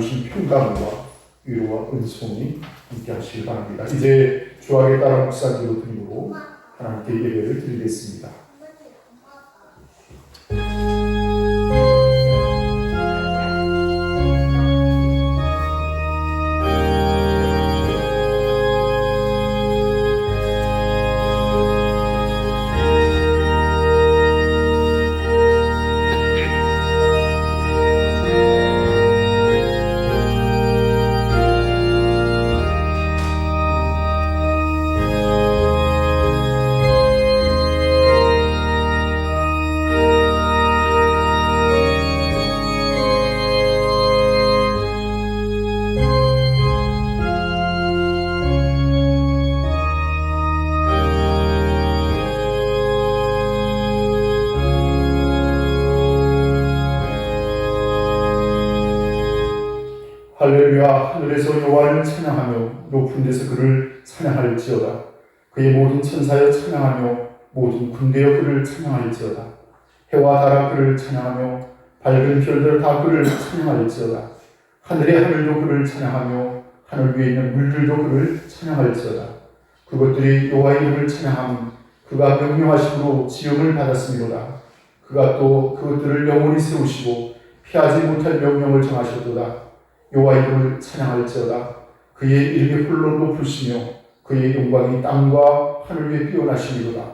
주신 평강과 위로와 은총이 함께 하시길 바랍니다. 이제 주하게 따라 묵상기도 드림으로 하나님께 예배를 드리겠습니다. 할렐루야. 하늘에서 여호와를 찬양하며 높은 데서 그를 찬양할지어다. 그의 모든 천사여 찬양하며 모든 군대여 그를 찬양할지어다. 해와 달아 그를 찬양하며 밝은 별들 다 그를 찬양할지어다. 하늘의 하늘도 그를 찬양하며 하늘 위에 있는 물들도 그를 찬양할지어다. 그것들이 여호와의 이름을 찬양하면 그가 명령하심으로 지음을 받았음이로다. 그가 또 그것들을 영원히 세우시고 피하지 못할 명령을 정하셨도다. 여호와의 이름을 찬양할지어다. 그의 이름이 홀로 높으시며 그의 영광이 땅과 하늘 위에 뛰어나시니로다.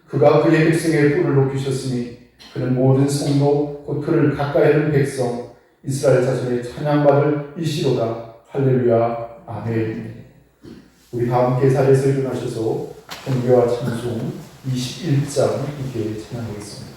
그가 그의 백성의 뿔을 높이셨으니 그는 모든 성도 곧 그를 가까이 하는 백성 이스라엘 자손의 찬양받을 이시로다. 할렐루야. 아멘. 우리 다 함께 자리에서 일어나셔서 경배와 찬송 21장 함께 찬양하겠습니다.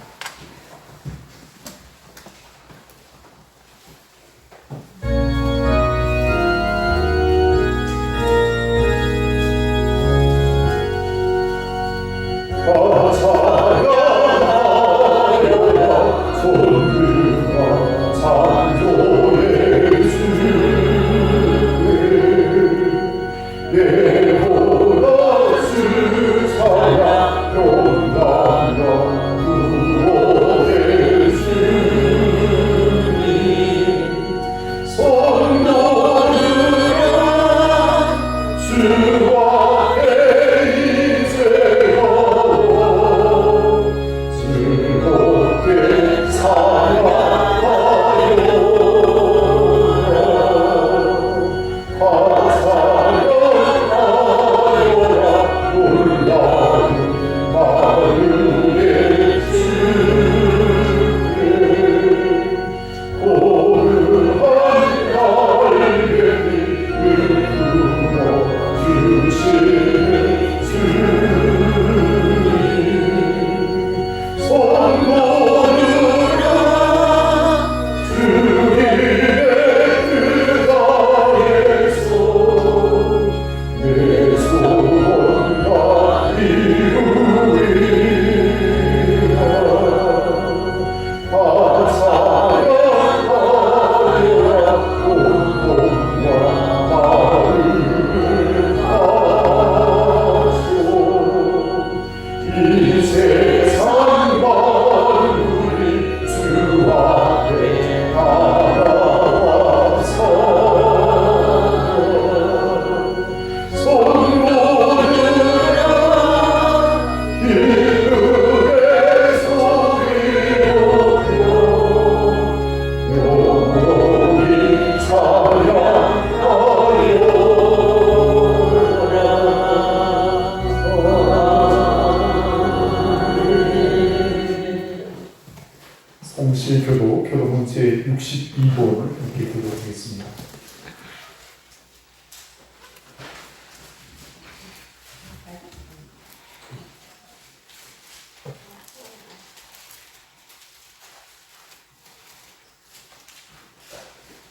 교도문제 62번을 함께 교도하겠습니다.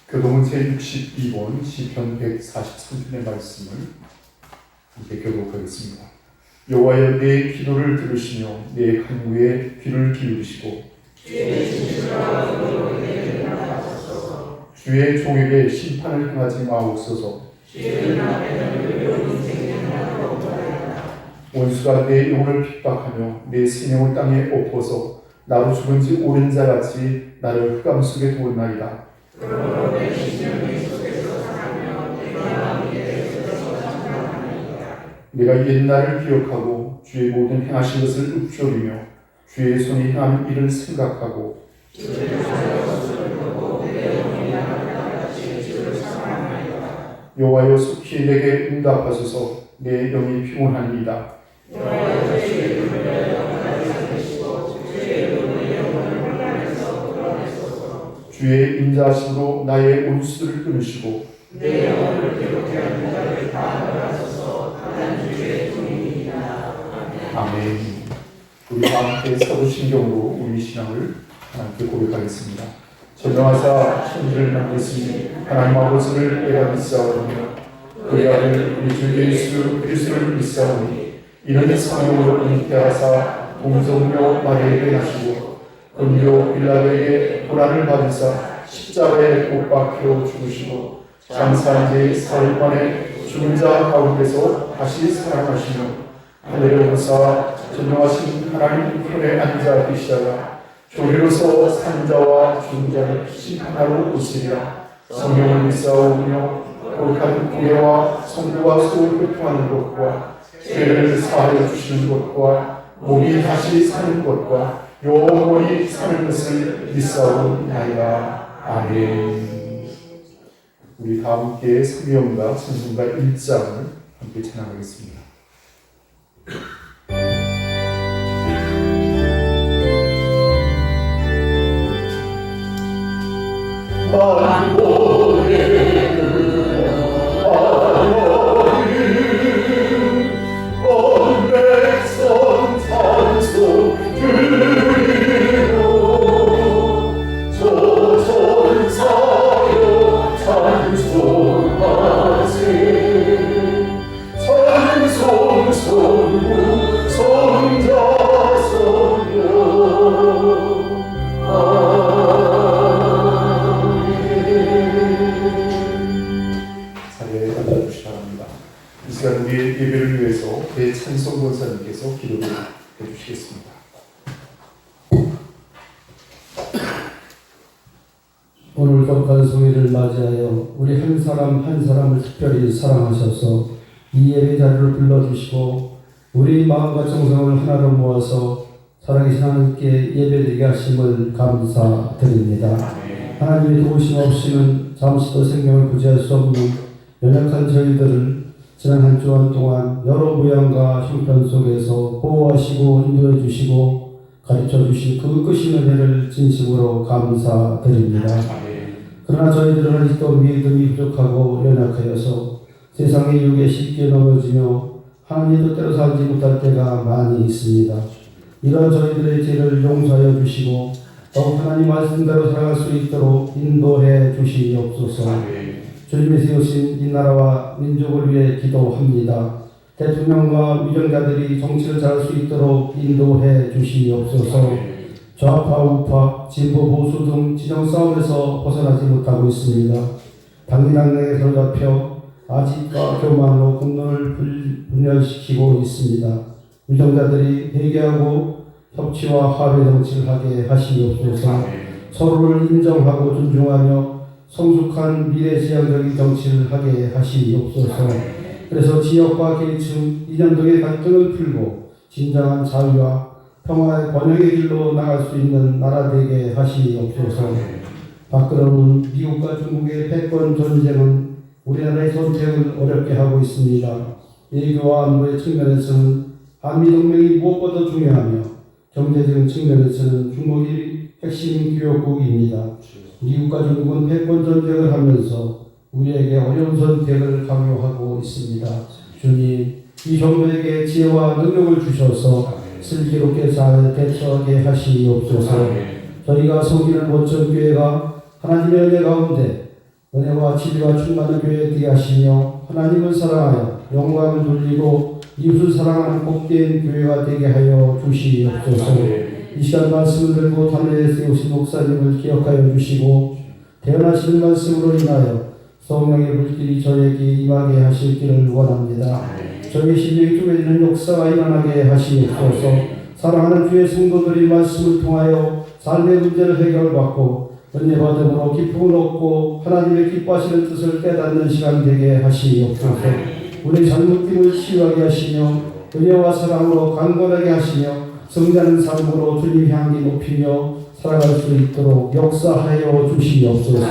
교도문제 62번 시편 143편의 말씀을 함께 교독하겠습니다. 여호와여 내 기도를 들으시며 내 간구에 귀를 기울이시고 주의 종에게 심판을 행하지 마옵소서. 원수가 내 영혼을 핍박하며 내 생명을 땅에 엎어서 나로 죽은 지 오랜 자같이 나를 흑암 속에 두었나이다. 내가 옛날을 기억하고 주의 모든 행하신 것을 읊조리며 주의 손이 행한 일을 생각하고 여호와여 속히 내게 응답하소서. 내 영이 피곤하니이다. 주의 인자하심으로 나의 온수를 끊으시고 내 영혼을 괴롭게 하는 자를 방어하소서. 나는 주의 종이니이다. 아멘. 우리 다 함께 사도신경으로 우리 신앙을 하나님께 고백하겠습니다. 전능하사 천지를 만드시니 하나님 아버지를 내가 믿사오며 그의 아들 우리 주 예수 그리스도를 믿사오니 이는 성령으로 잉태하사 동성녀 마리아에게 나시고 본교 빌라도에게 고난을 받으사 십자가에 못 박혀 죽으시고 장사한 지 사흘만에 죽은 자 가운데서 다시 살아나시며 하늘에 오르사 전능하신 하나님 편에 앉아 계시다가 조리로서 산자와 죽은 자를 심판하러 오시리라. 성령을 믿사오며 거룩한 구애와 성부와 소를 회통하는 것과 죄를 사하여 주시는 것과 몸이 다시 사는 것과 영원히 사는 것을 믿사오나이다. 아멘. 우리 다 함께 성경과 찬송가 1장을 함께 찬양하겠습니다. 찬송 권사님께서 기도를 해주시겠습니다. 오늘 격한 성회를 맞이하여 우리 한 사람 한 사람을 특별히 사랑하셔서 이 예배 자리를 불러주시고 우리 마음과 정성을 하나로 모아서 살아계신 하나님께 예배드리게 하심을 감사드립니다. 하나님의 도우심 없이는 잠시도 생명을 구제할 수 없는 연약한 저희들을 지난 한 주간 동안 여러 모양과 형편 속에서 보호하시고 인도해 주시고 가르쳐 주신 그 끝이 은혜를 진심으로 감사드립니다. 그러나 저희들은 아직도 믿음이 부족하고 연약하여서 세상의 유혹에 쉽게 넘어지며 하나님의 뜻대로 살지 못할 때가 많이 있습니다. 이런 저희들의 죄를 용서하여 주시고 더욱 하나님 말씀대로 살아갈 수 있도록 인도해 주시옵소서. 주님이 세우신 이 나라와 민족을 위해 기도합니다. 대통령과 위정자들이 정치를 잘할 수 있도록 인도해 주시옵소서. 좌파, 우파, 진보, 보수 등 지정 싸움에서 벗어나지 못하고 있습니다. 당리당략에 사로잡혀 아직과 교만으로 국론을 분열시키고 있습니다. 위정자들이 회개하고 협치와 화해 정치를 하게 하시옵소서. 서로를 인정하고 존중하며 성숙한 미래지향적인 정치를 하게 하시옵소서. 그래서 지역과 계층, 이념 등의 갈등을 풀고 진정한 자유와 평화의 번영의 길로 나갈 수 있는 나라 되게 하시옵소서. 밖으로는 미국과 중국의 패권 전쟁은 우리나라의 선택을 어렵게 하고 있습니다. 외교와 안보의 측면에서는 한미동맹이 무엇보다 중요하며 경제적인 측면에서는 중국이 핵심 교역국입니다. 미국과 중국은 패권 전쟁을 하면서 우리에게 어려운 선택을 강요하고 있습니다. 주님, 이 정부에게 지혜와 능력을 주셔서 슬기롭게 잘 대처하게 하시옵소서. 저희가 섬기는 원천교회가 하나님의 은혜 가운데 은혜와 진리와 충만한 교회 되게 하시며 하나님을 사랑하여 영광을 돌리고 이웃을 사랑하는 복된 교회가 되게 하여 주시옵소서. 이 시간 말씀을 들고 단회에 세우신 목사님을 기억하여 주시고 태어나시는 말씀으로 인하여 성령의 불길이 저에게 임하게 하시기를 원합니다. 저희 심령이 쪼개지는 역사가 일어나게 하시옵소서. 사랑하는 주의 성도들이 말씀을 통하여 삶의 문제를 해결받고 은혜 받음으로 기쁨을 얻고 하나님의 기뻐하시는 뜻을 깨닫는 시간 되게 하시옵소서. 우리 잘못됨을 치유하게 하시며 은혜와 사랑으로 강건하게 하시며 성장하는 삶으로 주님 향기 높이며 살아갈 수 있도록 역사하여 주시옵소서.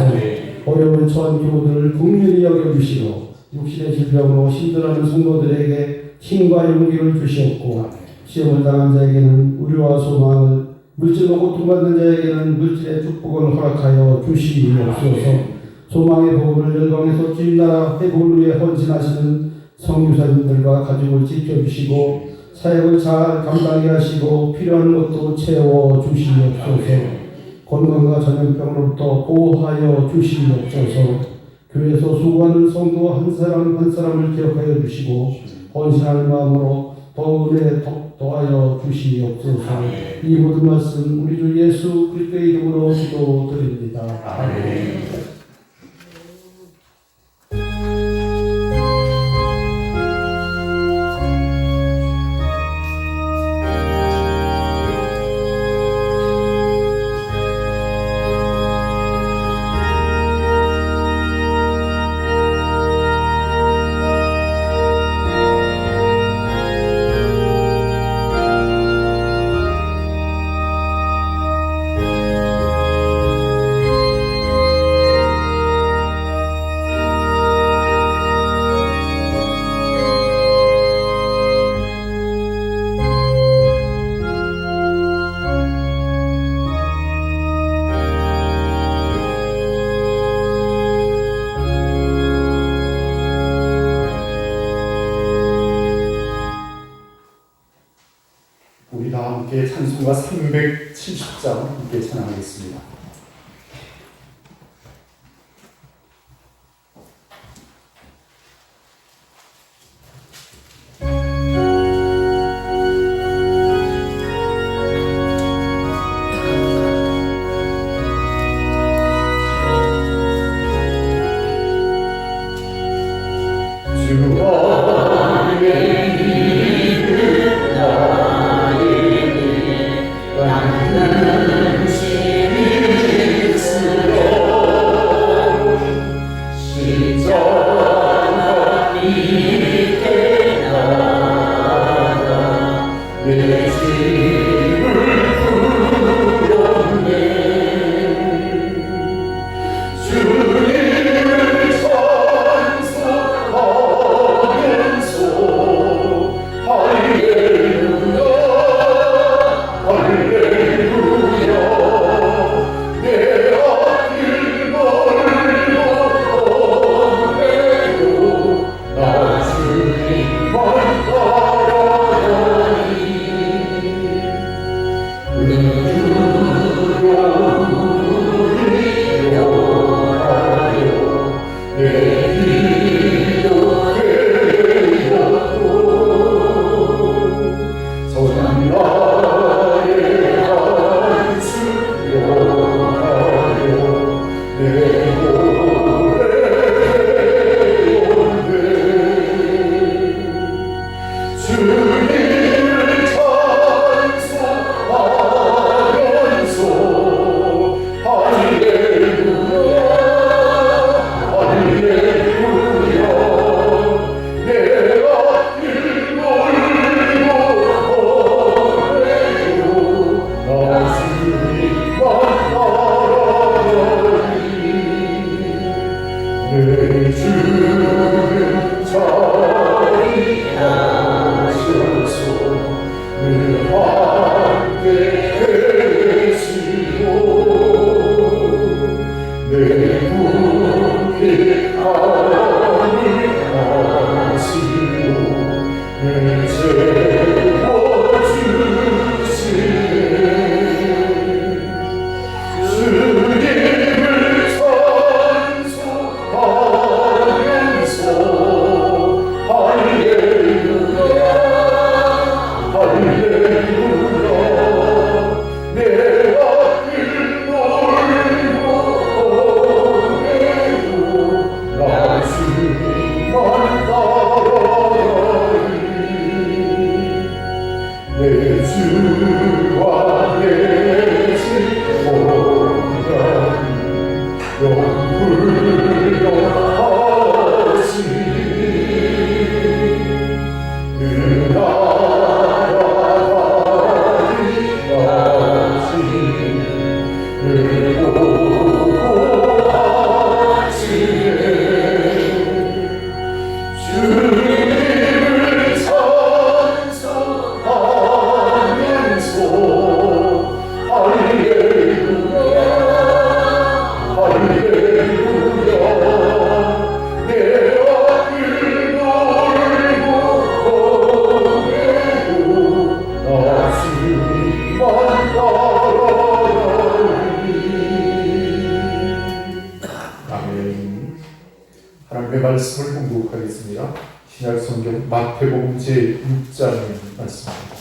어려운 처한 교우들을 긍휼히 여겨주시고 육신의 질병으로 힘들어하는 성도들에게 힘과 용기를 주시옵고 시험을 당한 자에게는 의료와 소망을, 물질로 고통받는 자에게는 물질의 축복을 허락하여 주시옵소서. 소망의 복음을 열방에서 주님나라 회복을 위해 헌신하시는 성교사님들과 가족을 지켜주시고 사역을 잘 감당하게 하시고 필요한 것도 채워주시옵소서. 건강과 전염병으로부터 보호하여 주시옵소서. 교회에서 수고하는 성도 한 사람 한 사람을 기억하여 주시고 헌신하는 마음으로 더 은혜 더하여 주시옵소서. 이 모든 말씀 우리 주 예수 그리스도의 이름으로 기도드립니다. 아멘. 우리 다 함께 찬송가 370장 함께 찬양하겠습니다. 주와 계신 온전히 영불 영하시 그 하나님의 말씀을 공독하겠습니다. 신약성경 마태복음 제6장의 말씀입니다.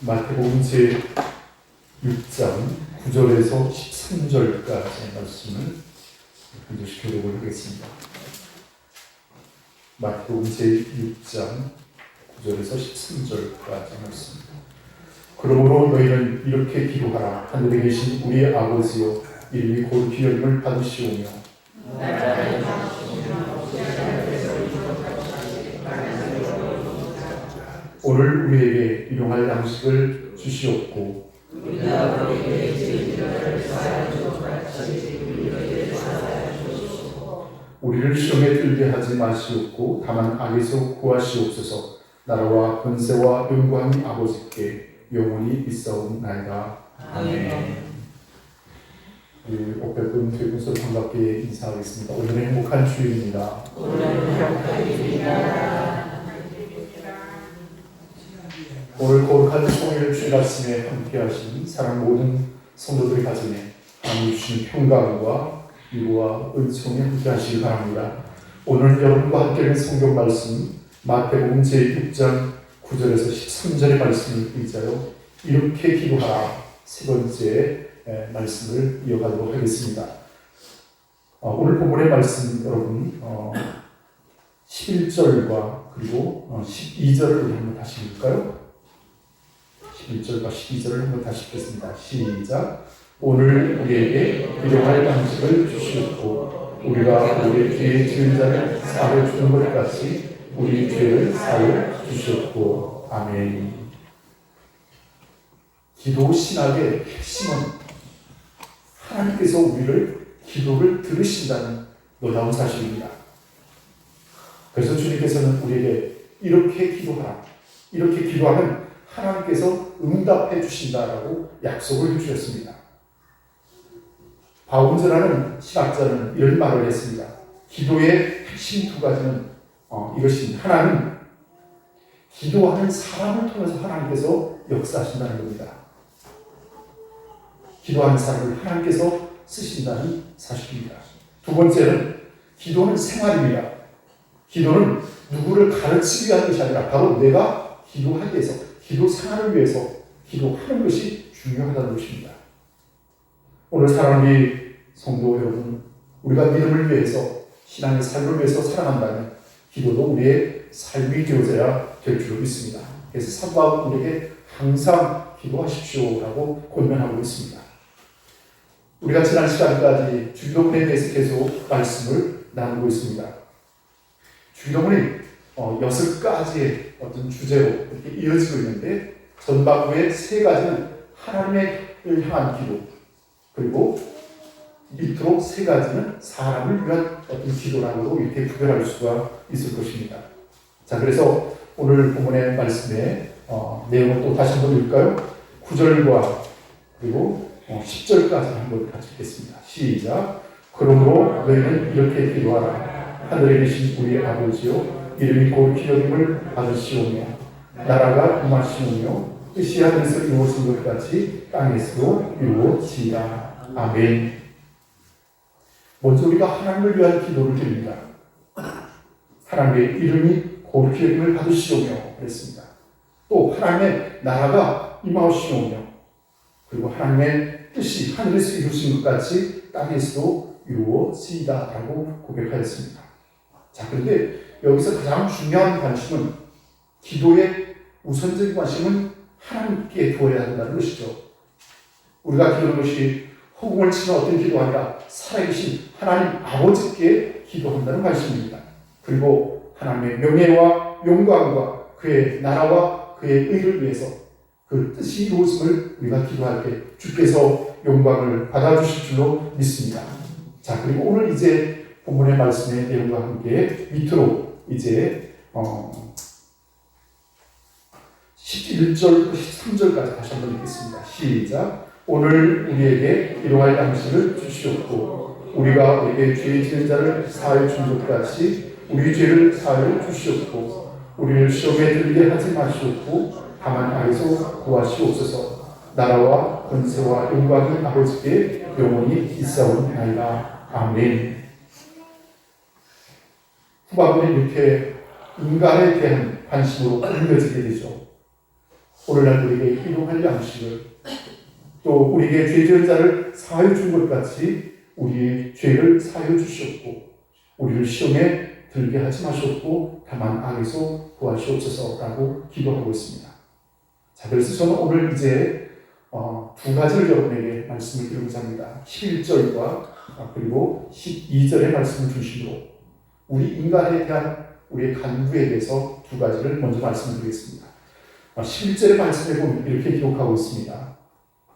마태복음 제6장 9절에서 13절까지의 말씀을 반드시 교독을 하겠습니다. 마태복음 제6장 9절에서 13절까지 말씀입니다. 그러므로 너희는 이렇게 기도하라. 하늘에 계신 우리의 아버지여, 이름이 거룩히 여김을 받으시오며 오늘 우리에게 일용할 양식을 주시옵고 우리를 시험에 들게 하지 마시옵고 다만 악에서 구하시옵소서. 나라와 권세와 영광이 아버지께 영원히 있사옵나이다. 아멘. 우리 옥백분 되분서 반갑게 인사하겠습니다. 오늘은 행복한 주일입니다. 오늘 거룩한 성일 주일 아침에 함께 하신 사랑 모든 성도들의 가정에 하나님 주신 평강과 위로와 은총에 함께 하시기 바랍니다. 오늘 여러분과 함께하는 성경 말씀 마태복음 제6장 9절에서 13절의 말씀을 의지하여 이렇게 기도하라 세 번째 말씀을 이어가도록 하겠습니다. 오늘 본문의 말씀 여러분 11절과 그리고 12절을 한번 다시 읽을까요? 11절과 12절을 한번 다시 읽겠습니다. 시작. 오늘 우리에게 일용할 양식을 주시옵고 우리가 우리의 죄 지은 자를 사하여 주는 것 같이 우리 죄를 사하여 주시옵고. 아멘. 기도 신학의 핵심은 하나님께서 우리를 기도를 들으신다는 놀라운 사실입니다. 그래서 주님께서는 우리에게 이렇게 기도하라, 이렇게 기도하면 하나님께서 응답해 주신다라고 약속을 해주셨습니다. 바운즈라는 신학자는 이런 말을 했습니다. 기도의 핵심 두 가지는 이것입니다. 하나는 기도하는 사람을 통해서 하나님께서 역사하신다는 겁니다. 기도하는 사람을 하나님께서 쓰신다는 사실입니다. 두 번째는 기도는 생활입니다. 기도는 누구를 가르치기 위한 것이 아니라 바로 내가 기도하기 위해서, 기도 생활을 위해서 기도하는 것이 중요하다는 것입니다. 오늘 사랑하는 성도 여러분, 우리가 믿음을 위해서, 신앙의 삶을 위해서 살아간다면 기도도 우리의 삶이 되어져야 될 줄 믿습니다. 그래서 사도 우리에게 항상 기도하십시오라고 권면하고 있습니다. 우리가 지난 시간까지 주기도문에 대해서 계속 말씀을 나누고 있습니다. 주기도문이 6가지의 어떤 주제로 이렇게 이어지고 있는데 전반부의 3가지는 하나님을 향한 기도, 그리고 밑으로 3가지는 사람을 위한 어떤 기도라고도 이렇게 구별할 수가 있을 것입니다. 자, 그래서 오늘 본문의 말씀의 내용을 또 다시 한번 읽을까요? 9절과 그리고 10절까지 한번 같이 읽겠습니다. 시작. 그러므로 너희는 이렇게 기도하라. 하늘에 계신 우리 아버지요, 이름이 거룩히 여김을 받으시오며 나라가 임하시오며 뜻이 하늘에서 이루어진 것 같이 땅에서도 이루어지이다. 아멘. 먼저 우리가 하나님을 위한 기도를 드립니다. 하나님의 이름이 거룩히 여김을 받으시오며 그랬습니다. 또 하나님의 나라가 임하시오며, 그리고 하나님의 뜻이 하늘에서 이루어진 것 같이 땅에서도 이루어지이다 라고 고백하였습니다. 자, 그런데 여기서 가장 중요한 관심은, 기도의 우선적인 관심은 하나님께 두어야 한다는 것이죠. 우리가 기도하는 것이 허공을 치는 어떤 기도가 아니라 살아계신 하나님 아버지께 기도한다는 관심입니다. 그리고 하나님의 명예와 영광과 그의 나라와 그의 의를 위해서 그 뜻이 이루어짐을 우리가 기도할 때 주께서 영광을 받아주실 줄로 믿습니다. 자, 그리고 오늘 이제 본문의 말씀의 내용과 함께 밑으로 이제 11절부터 13절까지 다시 한번 읽겠습니다. 시작. 오늘 우리에게 일용할 양식을 주시옵고 우리가 우리에게 죄 지은 자를 사하여 준 것 같이 우리 죄를 사하여 주시옵고 우리를 시험에 들게 하지 마시옵고 다만 악에서 구하시옵소서. 나라와 권세와 영광이 아버지께 영원히 있사옵나이다. 아멘. 후반부는 이렇게 인간에 대한 관심으로 꾸며지게 되죠. 오늘날 우리에게 일용할 양식을, 또 우리에게 죄 지은 자를 사하여 준 것 같이 우리의 죄를 사하여 주시옵고 우리를 시험에 들게 하지 마시옵고 다만 악에서 구하시옵소서라고 기도하고 있습니다. 자, 그래서 저는 오늘 이제 두 가지를 여러분에게 말씀을 드리고자 합니다. 11절과 그리고 12절의 말씀을 중심으로 우리 인간에 대한 우리의 간구에 대해서 두 가지를 먼저 말씀을 드리겠습니다. 11절의 말씀에 보면 이렇게 기록하고 있습니다.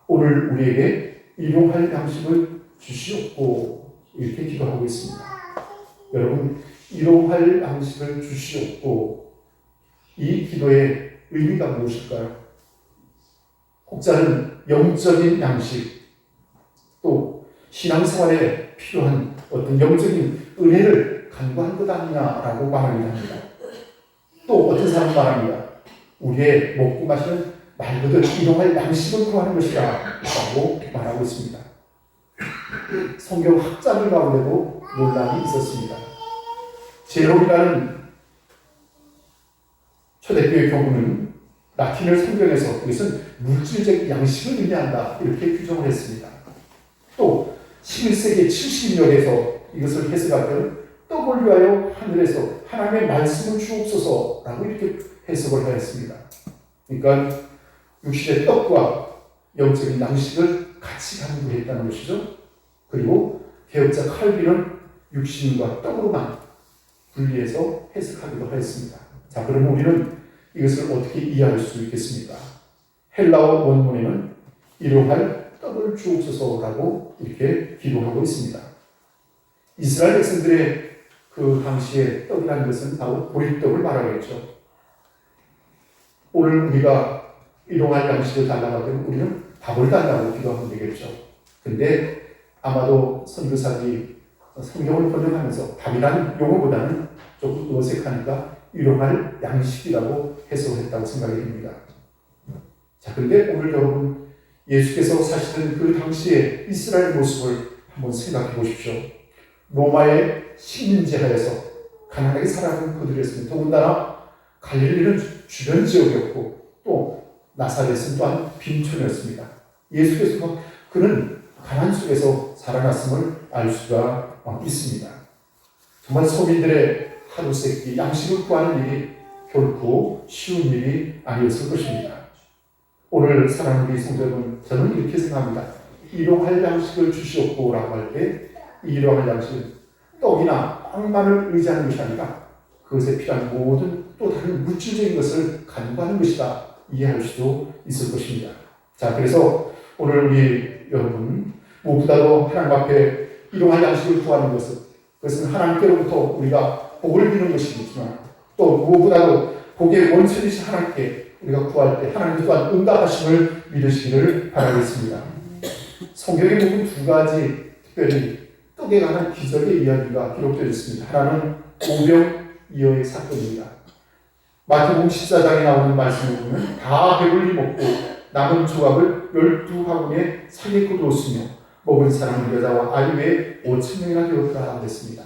오늘 우리에게 일용할 양식을 주시옵고 이렇게 기도하고 있습니다. 여러분, 일용할 양식을 주시옵고 이 기도의 의미가 무엇일까요? 혹자는 영적인 양식, 또 신앙생활에 필요한 어떤 영적인 은혜를 간구한 것 아니냐라고 말하기도 합니다. 또 어떤 사람은 말합니다. 우리의 먹고 마시는 말 그대로 일용할 양식을 구하는 것이다 라고 말하고 있습니다. 성경 학자들 가운데도 논란이 있었습니다. 제롬이라는 초대교회 교부는 라틴어 성경에서 이것은 물질적 양식을 의미한다 이렇게 규정을 했습니다. 또 11세기 70년에서 이것을 해석할 때는 떡을 위하여 하늘에서 하나님의 말씀을 주옵소서라고 이렇게 해석을 하였습니다. 그러니까 육신의 떡과 영적인 양식을 같이 간구했다는 것이죠. 그리고 개혁자 칼빈은 육신과 떡으로만 분리해서 해석하기도 하였습니다. 자, 그럼 우리는 이것을 어떻게 이해할 수 있겠습니까? 헬라어 원문에는 일용할 떡을 주옵소서라고 이렇게 기도하고 있습니다. 이스라엘 백성들의 그 당시에 떡이라는 것은 바로 보리떡을 말하겠죠. 오늘 우리가 일용할 양식을 달라고 하면 우리는 밥을 달라고 기도하면 되겠죠. 근데 아마도 선교사들이 성경을 번역하면서 밥이라는 용어보다는 조금 어색하니까 일용할 양식이라고 해석을 했다고 생각이 듭니다. 자, 근데 오늘 여러분 예수께서 사시던 그 당시의 이스라엘 모습을 한번 생각해 보십시오. 로마의 식민지 하에서 가난하게 살아가는 그들이었습니다. 더군다나 갈릴리는 주변 지역이었고 또 나사렛은 또한 빈촌이었습니다. 예수께서 그는 가난 속에서 살아났음을 알 수가 있습니다. 정말 서민들의 하루 세끼 양식을 구하는 일이 결코 쉬운 일이 아니었을 것입니다. 오늘 사랑하는 우리 성도 여러분, 저는 이렇게 생각합니다. 일용할 양식을 주시옵고 라고 할 때 이 일용할 양식은 떡이나 빵만을 의지하는 것이 아니라 그것에 필요한 모든 또 다른 물질적인 것을 간구하는 것이다 이해할 수도 있을 것입니다. 자, 그래서 오늘 우리 여러분 무엇보다도 하나님 앞에 일용할 양식을 구하는 그것은 하나님께로부터 우리가 복을 비는 것이겠지만 또 무엇보다도 복의 원천이신 하나님께 우리가 구할 때 하나님 또한 응답하심을 믿으시기를 바라겠습니다. 성경에 보면 두 가지 특별히 떡에 관한 기적의 이야기가 기록되어 있습니다. 하나는 오병이어의 사건입니다. 마태복음 14장에 나오는 말씀을 보면 다 배불리 먹고 남은 조각을 12화분에 사기에 꽂았으며 먹은 사람은 여자와 아이 외에 5,000명이나 되었다 그랬습니다.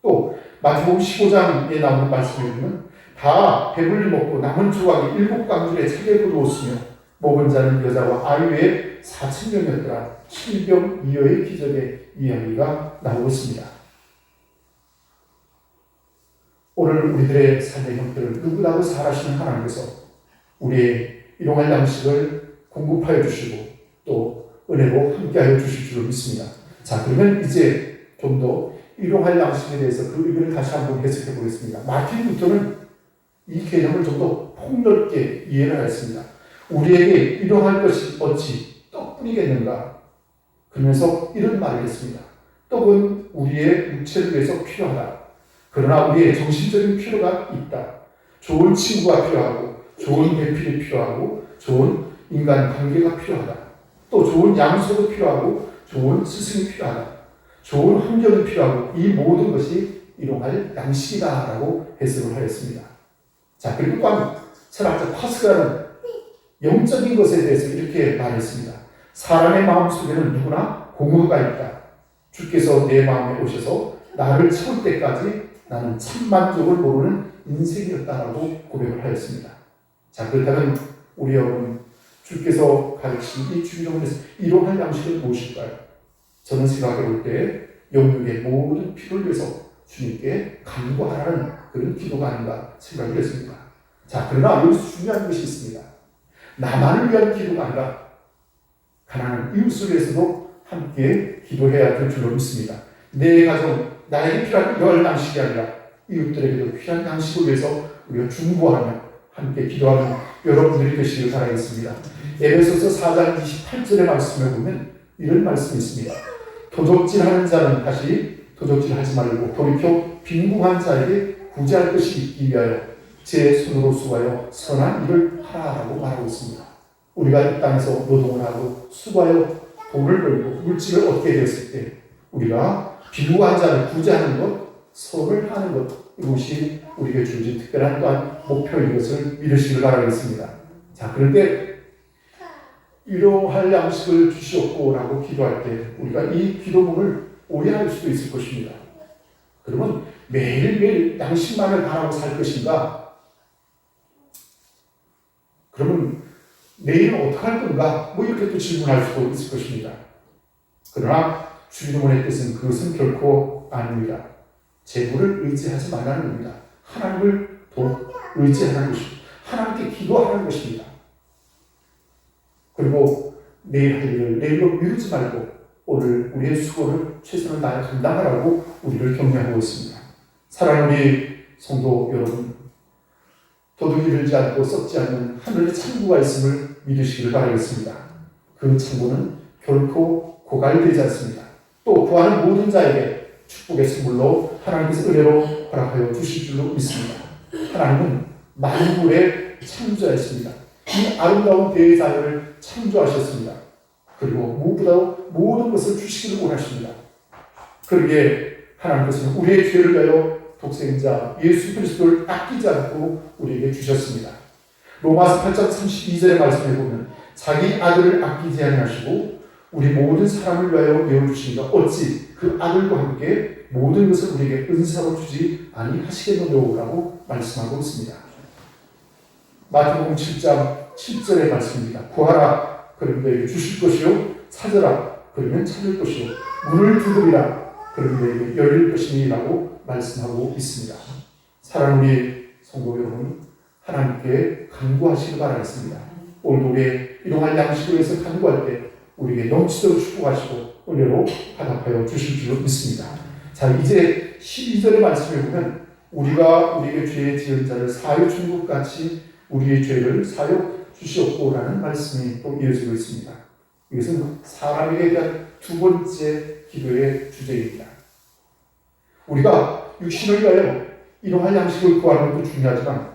또 마태복음 15장에 나오는 말씀을 보면 다 배불리 먹고 남은 조각이 7강줄에 사기에 꽂았으며 먹은 자는 여자와 아이 외에 4,000명이었더라. 칠병이어의 기적의 이야기가 나오고 있습니다. 오늘 우리들의 삶의 형편을 누구라도 잘 아시는 하나님께서 우리의 일용할 양식을 공급하여 주시고 또 은혜로 함께하여 주실 줄로 믿습니다. 자, 그러면 이제 좀 더 일용할 양식에 대해서 그 의미를 다시 한번 해석해 보겠습니다. 마틴 루터는 이 개념을 좀 더 폭넓게 이해를 하였습니다. 우리에게 일용할 것이 어찌 떡뿐이겠는가? 그러면서 이런 말을 했습니다. 떡은 우리의 육체를 위해서 필요하다. 그러나 우리의 정신적인 필요가 있다. 좋은 친구가 필요하고, 좋은 배필이 필요하고, 좋은 인간 관계가 필요하다. 또 좋은 양소도 필요하고, 좋은 스승이 필요하다. 좋은 환경이 필요하고, 이 모든 것이 일용할 양식이다라고 해석을 하였습니다. 자, 그리고 또한 철학자 파스칼은 영적인 것에 대해서 이렇게 말했습니다. 사람의 마음속에는 누구나 공허가 있다. 주께서 내 마음에 오셔서 나를 채울 때까지 나는 참 만족을 모르는 인생이었다라고 고백을 하였습니다. 자, 그렇다면 우리 여러분, 주께서 가르치신 이 주기도문에서 일용할 양식은 무엇일까요? 저는 생각해 볼 때 영육의 모든 필요를 위해서 주님께 간구하라는 그런 기도가 아닌가 생각을 했습니다. 자, 그러나 여기서 중요한 것이 있습니다. 나만을 위한 기도가 아니라 가난한 이웃을 위해서도 함께 기도해야 될 줄로 믿습니다. 내 가정, 나에게 필요한 이러한 양식이 아니라 이웃들에게도 필요한 양식을 위해서 우리가 중보하며 함께 기도하는 여러분들이 되시길 바라겠습니다. 에베소서 4장 28절의 말씀을 보면 이런 말씀이 있습니다. 도적질하는 자는 다시 도적질하지 말고 돌이켜 빈궁한 자에게 구제할 것이 있기 위하여 제 손으로 수고하여 선한 일을 하라라고 말하고 있습니다. 우리가 이 땅에서 노동을 하고 수고하여 돈을 벌고 물질을 얻게 되었을 때 우리가 빈궁한 자를 구제하는 것, 선을 하는 것, 이것이 우리에게 주어진 특별한 또한 목표인 것을 믿으시길 바라겠습니다. 자, 그런데 일용할 양식을 주시옵고라고 기도할 때 우리가 이 기도문을 오해할 수도 있을 것입니다. 그러면 매일매일 양식만을 바라고 살 것인가? 그러면 내일은 어떻게 할 건가? 뭐 이렇게 또 질문할 수도 있을 것입니다. 그러나 주기도문의 뜻은 그것은 결코 아닙니다. 재물을 의지하지 말라는 겁니다. 하나님을 의지하는 것입니다. 하나님께 기도하는 것입니다. 그리고 내일 할 일을 내일로 미루지 말고 오늘 우리의 수고를 최선을 다해 감당하라고 우리를 격려하고 있습니다. 사랑하는 우리 성도 여러분, 도둑이 들지 않고 썩지 않는 하늘의 창고가 있음을 믿으시기를 바라겠습니다. 그 창고는 결코 고갈되지 않습니다. 또 구하는 모든 자에게 축복의 선물로 하나님께서 은혜로 허락하여 주실 줄로 믿습니다. 하나님은 만물의 창조자이십니다. 이 아름다운 대자연을 창조하셨습니다. 그리고 무엇보다 모든 것을 주시기를 원하십니다. 그러기에 하나님께서는 우리의 죄를 위하여 독생자 예수 그리스도를 아끼지 않고 우리에게 주셨습니다. 로마서 8장 32절의 말씀에 보면 자기 아들을 아끼지 아니하시고 우리 모든 사람을 위하여 내어주시니까 어찌 그 아들과 함께 모든 것을 우리에게 은사로 주지 아니하시겠느냐고 말씀하고 있습니다. 마태복음 7장 7절의 말씀입니다. 구하라 그러면 너에게 주실 것이요 찾으라 그러면 찾을 것이요 문을 두드리라 그러면 너에게 열릴 것이니라고 말씀하고 있습니다. 사랑하는 우리 성도 여러분, 하나님께 간구하시기 바라겠습니다. 오늘 우리의 일용할 양식을 위해서 간구할 때 우리에게 넘치도록 축복하시고 은혜로 화답하여 주실 줄로 믿습니다. 자, 이제 12절의 말씀을 보면 우리가 우리에게 죄 지은 자를 사하여 준 것 같이 우리의 죄를 사하여 주시옵고라는 말씀이 또 이어지고 있습니다. 이것은 사람에게 대한 두 번째 기도의 주제입니다. 우리가 육신을 위하여 일용할 양식을 구하는 것도 중요하지만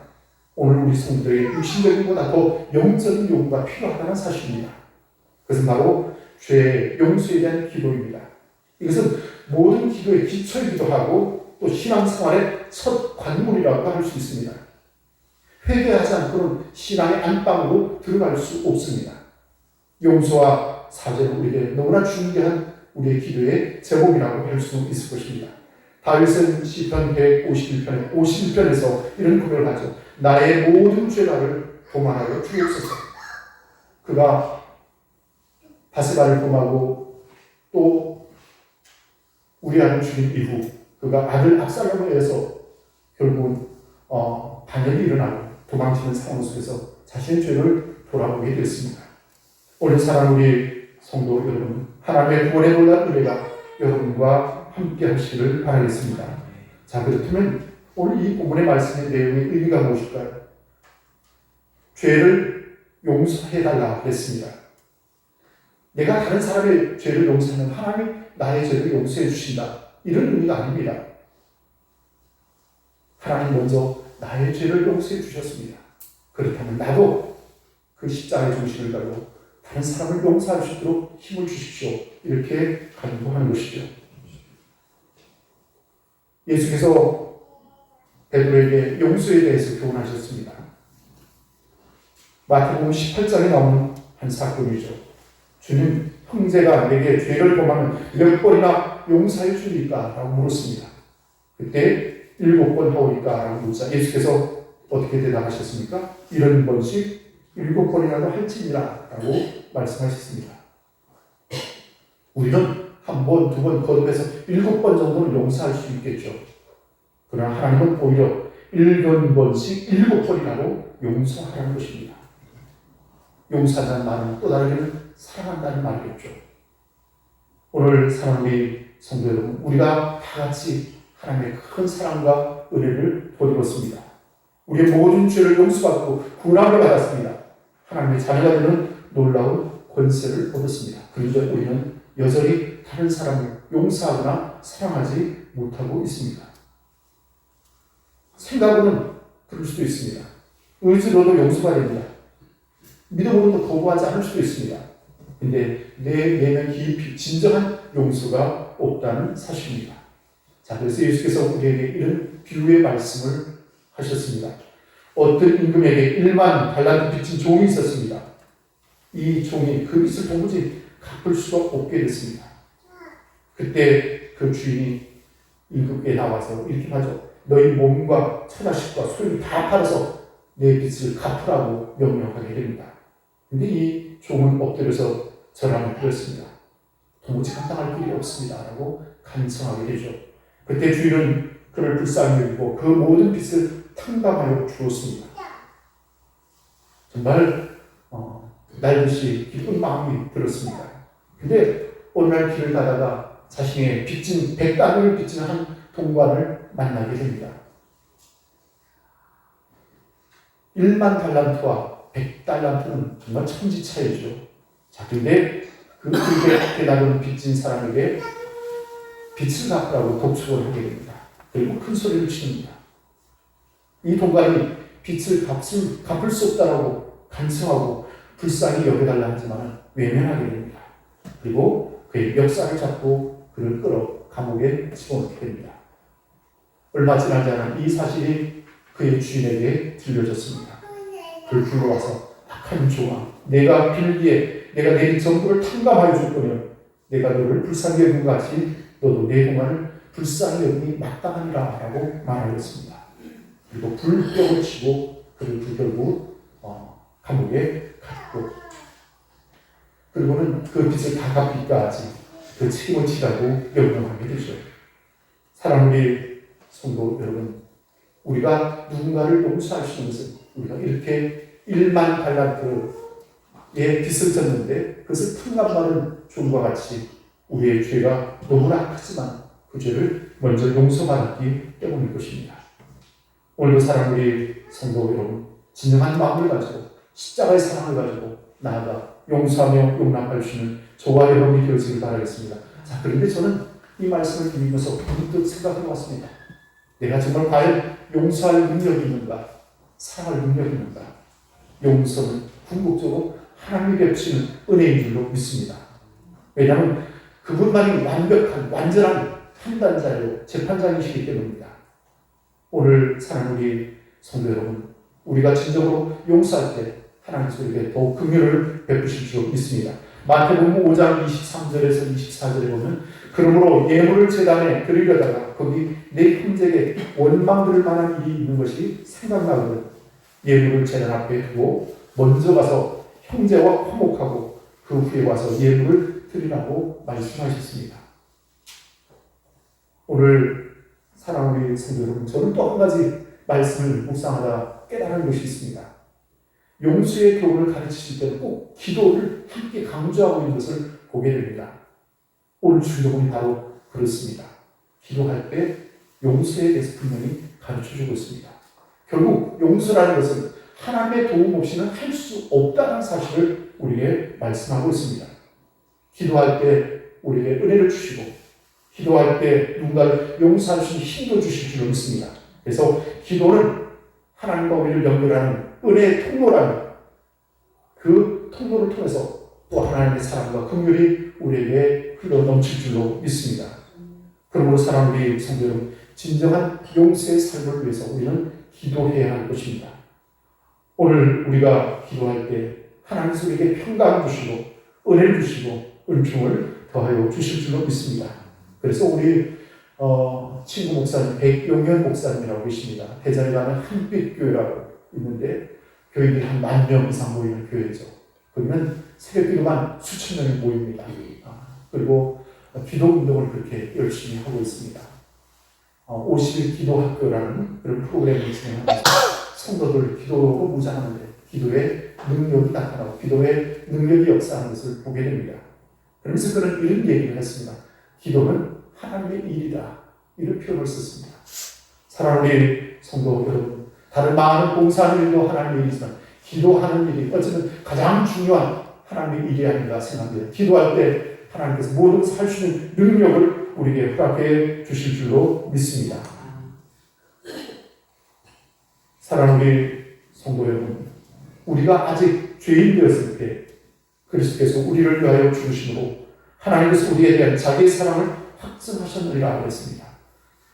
오늘 우리 성도들에게 육신적인 것보다 더 영적인 요구가 필요하다는 사실입니다. 그것은 바로 죄 용서에 대한 기도입니다. 이것은 모든 기도의 기초이기도 하고 또 신앙생활의 첫 관문이라고 할 수 있습니다. 회개하지 않고는 신앙의 안방으로 들어갈 수 없습니다. 용서와 사죄는 우리에게 너무나 중요한 우리의 기도의 제목이라고 할 수 있을 것입니다. 다윗은 시편 51편에서 이런 고백을 하죠. 나의 모든 죄가를 도망하여 주옵소서. 그가 바세바를 범하고 또 우리아를 죽인 이후 그가 아들 압살롬에 의해서 결국은 반역이 일어나고 도망치는 상황 속에서 자신의 죄를 돌아보게 되었습니다. 오늘 사랑하는 우리 성도 여러분, 하나님의 구원에 놀란 은혜가 여러분과 함께 하시기를 바라겠습니다. 자, 그렇다면 오늘 이 본문의 말씀의 내용의 의미가 무엇일까요? 죄를 용서해달라 그랬습니다. 내가 다른 사람의 죄를 용서하면 하나님이 나의 죄를 용서해 주신다. 이런 의미가 아닙니다. 하나님 먼저 나의 죄를 용서해 주셨습니다. 그렇다면 나도 그 십자가의 중심을 가지고 다른 사람을 용서할 수 있도록 힘을 주십시오. 이렇게 간구하는 것이죠. 예수께서 베드로에게 용서에 대해서 교훈하셨습니다. 마태복음 18장에 나오는 한 사건이죠. 주님, 형제가 내게 죄를 범하면 몇 번이나 용서해 주리까? 라고 물었습니다. 그때 7번 하오리까? 라고 묻자 예수께서 어떻게 대답하셨습니까? 70번씩 7번이라도 할지니라 라고 말씀하셨습니다. 우리는 한 번, 두 번 거듭해서 7번 정도는 용서할 수 있겠죠. 그러나 하나님은 오히려 7번씩 7번이라도 용서하라는 것입니다. 용서한다는 말은 또 다르게는 사랑한다는 말이겠죠. 오늘 사랑하는 우리 성도 여러분, 우리가 다 같이 하나님의 큰 사랑과 은혜를 보내었습니다. 우리의 모든 죄를 용서받고 구원을 받았습니다. 하나님의 자녀가 되는 놀라운 권세를 얻었습니다. 그런데 우리는 여전히 다른 사람을 용서하거나 사랑하지 못하고 있습니다. 생각으로는 그럴 수도 있습니다. 의지로도 용서가 됩니다. 믿음으로도 거부하지 않을 수도 있습니다. 근데 내 내면 깊이 진정한 용서가 없다는 사실입니다. 자, 그래서 예수께서 우리에게 이런 비유의 말씀을 하셨습니다. 어떤 임금에게 1만 달란트 빚진 종이 있었습니다. 이 종이 그 빚을 도무지 갚을 수가 없게 됐습니다. 그때 그 주인이 임금에게 나와서 이렇게 하죠. 너희 몸과 처자식과 소유를 다 팔아서 내 빚을 갚으라고 명령하게 됩니다. 근데 이 종은 엎드려서 절함을 드렸습니다. 도무지 감당할 길이 없습니다. 라고 간청하게 되죠. 그때 주인은 그를 불쌍히 여기고 그 모든 빚을 탕감하여 주었습니다. 정말 날듯이 기쁜 마음이 들었습니다. 근데 어느 날 길을 가다가 자신의 빚진 100달러를 빚지는 한 동관을 만나게 됩니다. 1만 달란트와 100달란트는 정말 천지 차이죠. 자, 근데 그 길게 나눈 빚진 사람에게 빚을 갚으라고 독촉을 하게 됩니다. 그리고 큰 소리를 치릅니다. 이 동관이 빚을 갚을 수 없다라고 간청하고 불쌍히 여겨달라 하지만 외면하게 됩니다. 그리고 그의 멱살을 잡고 그를 끌어 감옥에 집어넣게 됩니다. 얼마 지나지 않은 이 사실이 그의 주인에게 들려졌습니다. 그를 불러와서 악한 종아, 내가 빌기에 내가 내 전부를 탕감하여 줄 거면 내가 너를 불쌍히 여긴 것 같이 너도 내 동안을 불쌍히 여기니 마땅하니라 라고 말하였습니다. 그리고 불벽을 치고 그를 결국 감옥에 갔고, 그리고는 그 빚을 다 갚기까지 그 책임을 지라고 명령하게 되죠. 사랑하는 우리 성도 여러분, 우리가 누군가를 용서할 수 있는 것은 우리가 이렇게 1만 달란트의 빚을 졌는데 그것을 탕감받은 종과 같이 우리의 죄가 너무나 크지만 그 죄를 먼저 용서받았기 때문일 것입니다. 오늘도 사랑하는 우리 성도 여러분, 진정한 마음을 가지고 십자가의 사랑을 가지고 나아가 용서하며 용납할 수 있는 저와 여러분이 되어지길 바라겠습니다. 자, 그런데 저는 이 말씀을 드리면서 문득 생각해 봤습니다. 내가 정말 과연 용서할 능력이 있는가? 사랑할 능력이 있는가? 용서는 궁극적으로 하나님이 베푸시는 은혜인 줄로 믿습니다. 왜냐하면 그분만이 완벽한, 완전한 판단자요, 재판장이시기 때문입니다. 오늘 사랑하는 우리 성도 여러분, 우리가 진정으로 용서할 때 하나님께서 우리에게 더욱 긍휼을 베푸실 줄 믿습니다. 마태복음 5장 23절에서 24절에 보면 그러므로 예물을 제단에 드리려다가 거기 내 형제에게 원망 들을 만한 일이 있는 것이 생각나거든 예물을 제단 앞에 두고 먼저 가서 형제와 화목하고 그 후에 와서 예물을 드리라고 말씀하셨습니다. 오늘 사랑하는 우리 성도 여러분, 저는 또 한 가지 말씀을 묵상하다 깨달은 것이 있습니다. 용서의 교훈을 가르치실 때는 꼭 기도를 함께 강조하고 있는 것을 보게 됩니다. 오늘 주인공이 바로 그렇습니다. 기도할 때 용서에 대해서 분명히 가르쳐주고 있습니다. 결국 용서라는 것은 하나님의 도움 없이는 할 수 없다는 사실을 우리에게 말씀하고 있습니다. 기도할 때 우리에게 은혜를 주시고 기도할 때 누군가를 용서할 수 있는 힘도 주실 줄로 믿습니다. 그래서 기도는 하나님과 우리를 연결하는 은혜의 통로라는 그 통로를 통해서 또 하나님의 사랑과 긍휼이 우리에게 흘러 넘칠 줄로 믿습니다. 그러므로 사랑하는 우리 성도 여러분, 진정한 용서의 삶을 위해서 우리는 기도해야 할 것입니다. 오늘 우리가 기도할 때 하나님께서 우리에게 평강을 주시고 은혜를 주시고 은총을 더하여 주실 줄로 믿습니다. 그래서 우리 친구 목사님 백용현 목사님이라고 계십니다. 대전에 가면 한빛교회라고 있는데 교인들이 한 10,000명 이상 모이는 교회죠. 거기는 새벽기도만 수천 명이 모입니다. 그리고 기도 운동을 그렇게 열심히 하고 있습니다. 50일 기도학교라는 그런 프로그램을 진행하면서 성도들 기도로 무장하는데 기도의 능력이 나타나고 기도의 능력이 역사하는 것을 보게 됩니다. 그러면서 그는 이런 얘기를 했습니다. 기도는 하나님의 일이다. 이런 표현을 썼습니다. 사랑하는 우리 성도 여러분, 다른 많은 봉사하는 일도 하나님의 일이지만 기도하는 일이 어쩌면 가장 중요한 하나님의 일이 아닌가 생각합니다. 기도할 때 하나님께서 모든 것을 할 수 있는 능력을 우리에게 허락해 주실 줄로 믿습니다. 사랑하는 우리 성도 여러분, 우리가 아직 죄인 되었을 때 그리스도께서 우리를 위하여 죽으심으로 하나님께서 우리에 대한 자기의 사랑을 확증하셨느니라 그랬습니다.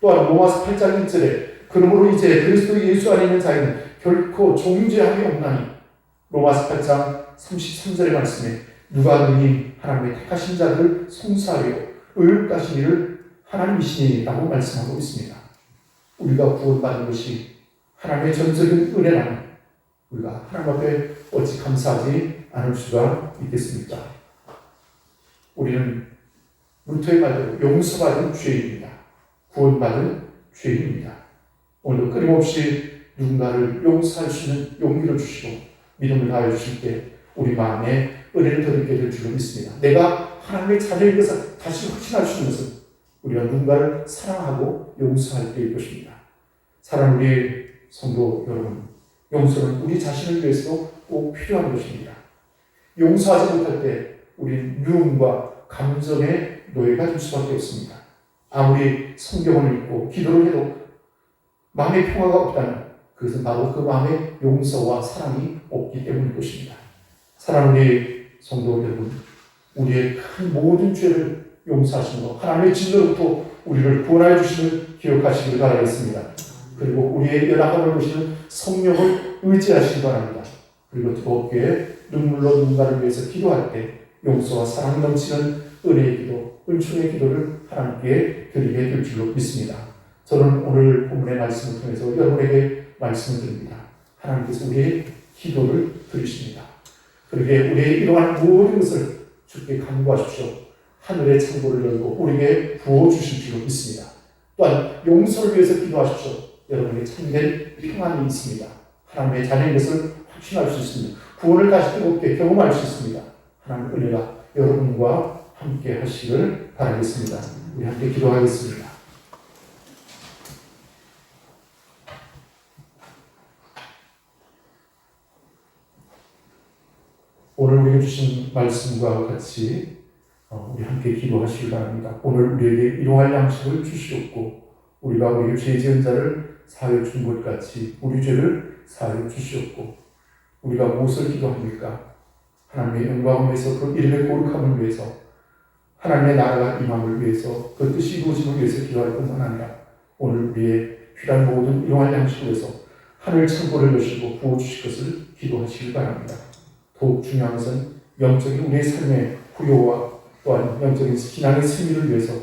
또한 로마서 8장 1절에 그러므로 이제 그리스도 예수 안에 있는 자에는 결코 종죄함이 없나니 로마서 8장 33절의 말씀에 누가 능히 하나님의 택하신 자들을 송사하려 의롭다신 이를 하나님이시니 라고 말씀하고 있습니다. 우리가 구원받은 것이 하나님의 전적인 은혜라면 우리가 하나님 앞에 어찌 감사하지 않을 수가 있겠습니까? 우리는 루터의 말대로 용서받은 죄인입니다. 구원받은 죄인입니다. 오늘도 끊임없이 누군가를 용서할 수 있는 용기를 주시고 믿음을 다해 주실 때 우리 마음에 은혜를 더 느끼게 될 줄로 믿습니다. 내가 하나님의 자녀인 것을 다시 확신할 수 있는 것은 우리가 누군가를 사랑하고 용서할 때일 것입니다. 사랑하는 우리 성도 여러분, 용서는 우리 자신을 위해서도 꼭 필요한 것입니다. 용서하지 못할 때 우리는 미움과 감정의 노예가 될 수밖에 없습니다. 아무리 성경을 읽고 기도를 해도 마음의 평화가 없다면 그것은 바로 그 마음에 용서와 사랑이 없기 때문일 것입니다. 사랑하는 우리 성도 여러분, 우리의 큰 모든 죄를 용서하시는 것, 하나님의 진노로부터 우리를 구원하여 주시는 기억하시길 바라겠습니다. 그리고 우리의 연약함을 보시는 성령을 의지하시기 바랍니다. 그리고 뜨겁게 눈물로 누군가를 위해서 기도할 때 용서와 사랑이 넘치는 은혜의 기도, 은총의 기도를 하나님께 드리게 될 줄로 믿습니다. 저는 오늘 본문의 말씀을 통해서 여러분에게 말씀을 드립니다. 하나님께서 우리의 기도를 들으십니다. 그러기에 우리의 이러한 모든 것을 주께 간구하십시오. 하늘의 창고를 열고 우리에게 부어주실 줄로 믿습니다. 또한 용서를 위해서 기도하십시오. 여러분에게 참된 평안이 있습니다. 하나님의 자녀인 것을 확신할 수 있습니다. 구원을 다시 뜨겁게 경험할 수 있습니다. 하나님의 은혜가 여러분과 함께 하시길 바라겠습니다. 우리 함께 기도하겠습니다. 오늘 우리에게 주신 말씀과 같이 우리 함께 기도하시기 바랍니다. 오늘 우리에게 일용할 양식을 주시옵고 우리가 우리에게 죄 지은 자를 사하여 준 것 같이 우리 죄를 사하여 주시옵고 우리가 무엇을 기도합니까? 하나님의 영광을 위해서 그 이름의 거룩함을 위해서 하나님의 나라가 임함을 위해서 그 뜻이 이루어짐을 위해서 기도할 뿐만 아니라 오늘 우리의 필요한 모든 일용할 양식을 위해서 하늘 창고를 여시고 부어주실 것을 기도하시기 바랍니다. 더욱 중요한 것은 영적인 우리의 삶의 부요와 또한 영적인 신앙의 승리를 위해서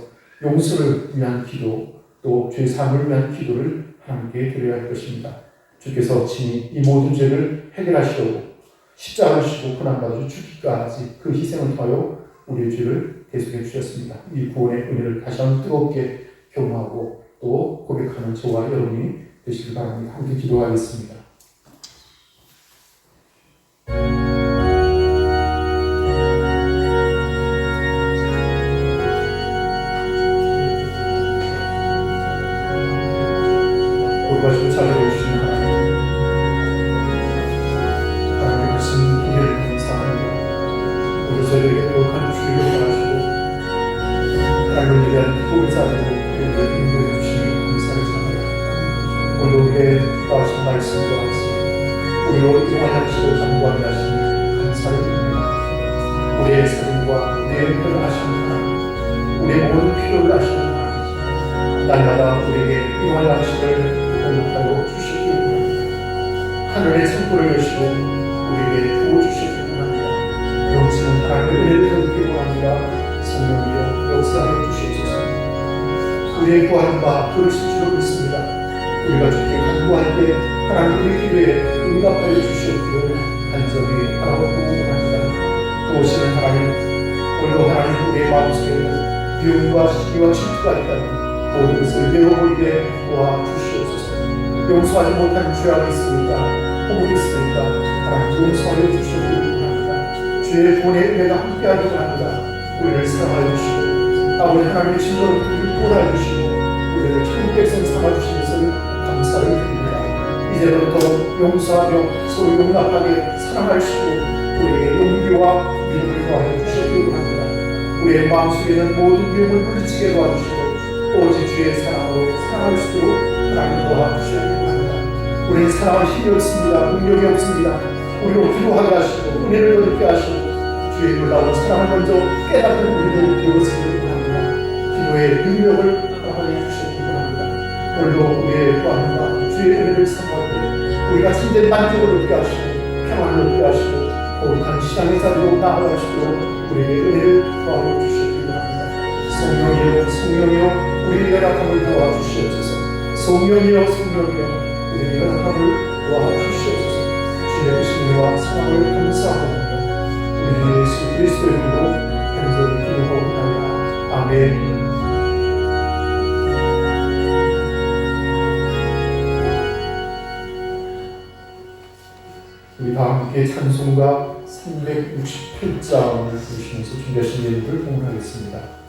용서를 위한 기도 또 죄사함을 위한 기도를 하나님께 드려야 할 것입니다. 주께서 친히 이 모든 죄를 해결하시려고 십자가를 지시고 고난받으시고 죽기까지 그 희생을 통하여 우리의 죄를 대속해 주셨습니다. 이 구원의 은혜를 다시 한번 뜨겁게 경험하고 또 고백하는 저와 여러분이 되시길 바랍니다. 함께 기도하겠습니다. 돌봐주고 찾아오시는 하나님, 하나님의 크신 은혜를 감사합니다. 우리 저희에게 거룩한 주의를 하시고 하나님을 위한 기도의 자리로 우리를 인도해 주시니 감사를 전합니다. 오늘 우리의 도와주신 말씀과 같이 우리로 영원한 시를 간구하게 하시니 감사를 드립니다. 우리의 삶과 우리의 필요를 아시는 하나님, 우리의 모든 필요를 아시는 하나님, 날마다 우리에게 영원한 시를 공급하여 주시기 원합니다. 하늘의 창고를 여시고 우리에게 부어주시기 원합니다. 넘치는 하나님의 은혜를 더럽게 원합니다. 성령이여 역사하여 주시옵소서. 우리의 구하는 바 들으실 줄로 믿습니다. 우리가 주께 간구할 때 하나님 우리 기도에 응답하여 주시옵기를 간절히 바라보고 원합니다. 또 오시는 하나님, 오늘도 하나님 우리의 마음속에는 미움과 시기와 질투가 있다면 모든 것을 내어버리게 도와주시옵소서. 용서하지 못한 죄악이 있습니까? 허물이 있습니까? 하나님 용서하여 주시옵기를 원합니다. 주의 구원의 은혜가 함께하기 원합니다. 우리를 사랑하여 주시고 아버지 하나님의 진노를 우리를 도와주시고 우리를 천국 백성 삼아주신 것을 감사를 드립니다. 이제부터 용서하며 서로 용납하게 사랑하시고 우리에게 용기와 믿음을 더하여 주시옵기를 원합니다. 우리의 마음속에는 모든 미움을 물리치게 도와주시고 오직 주의 사랑으로 사랑할 수 있도록 하나님 도와주시옵기를 원합니다. 우리는 사랑할 힘이 없습니다. 능력이 없습니다. 우리로 기도하게 하시고 은혜를 얻게 하시고 주의 놀라운 사랑을 먼저 깨닫는 우리들을 되었으기를 원합니다. 기도의 능력을 허락하여 주시기를 원합니다. 오늘도 우리의 구함과 주의 은혜를 사모할 때 우리가 참된 만족을 얻게 하시고 평안을 얻게 하시고 거룩한 신앙의 자리로 나아가시도록 우리에게 은혜를 더하여 주시기를 원합니다. 성령이여 성령이여 우리의 연약함을 도와주시옵소서. 성령이여 성령이여 우리의 연약함을 도와주시옵소서. 주의 크신 은혜와 사랑을 감사합니다. 우리 예수 그리스도의 이름으로 간절히 기도하옵나이다. 아멘. 우리 다 함께 찬송가 368장을 부르시면서 준비하신 예물을 봉헌하겠습니다.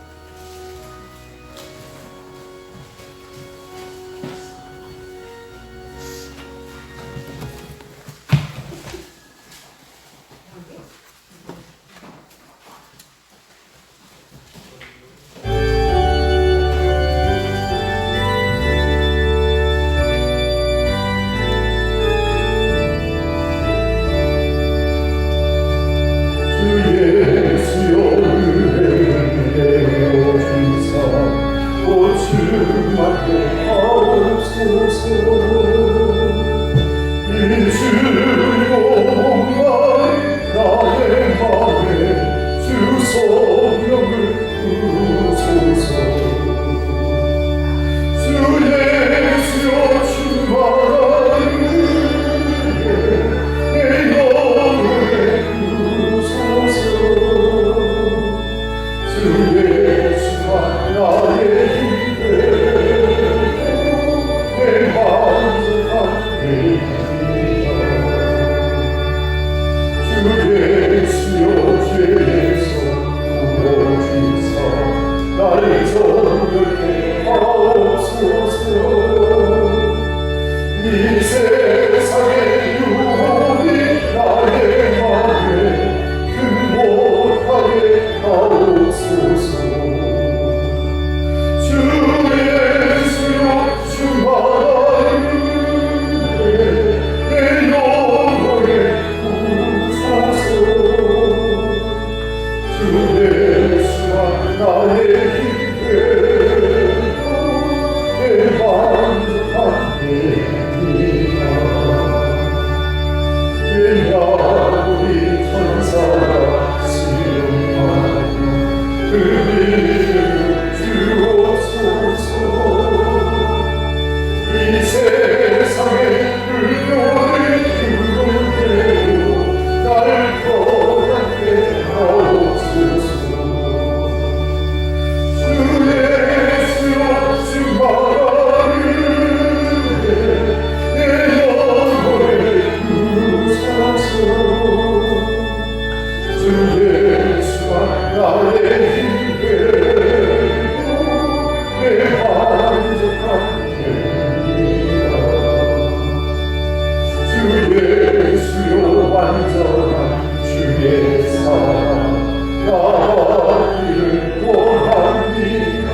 예수여 완전한 주의 사랑 나기를 원합니다.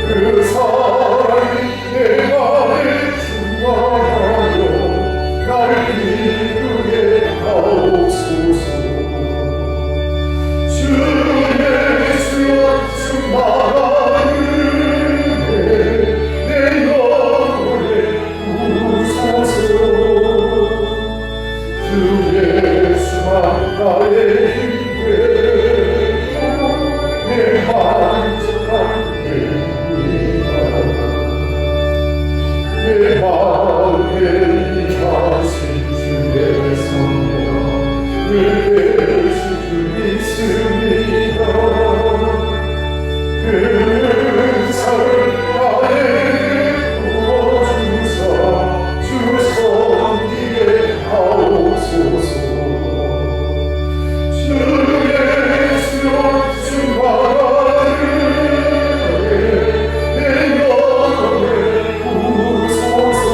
그 사랑이 내 맘에 충만하여 나를 이루게 하옵소서. 주 예수여 충만한 은혜 내 영혼에 부소서. 주 예수만 나의 힘되고 내 만족한 내 마음에 임하신 주의 성령 늘 계실 줄 믿습니다. 그 은사를 나에게 부어주사 주 섬기게 하옵소서. 주 예수여 충만한 내 영혼에 부소서.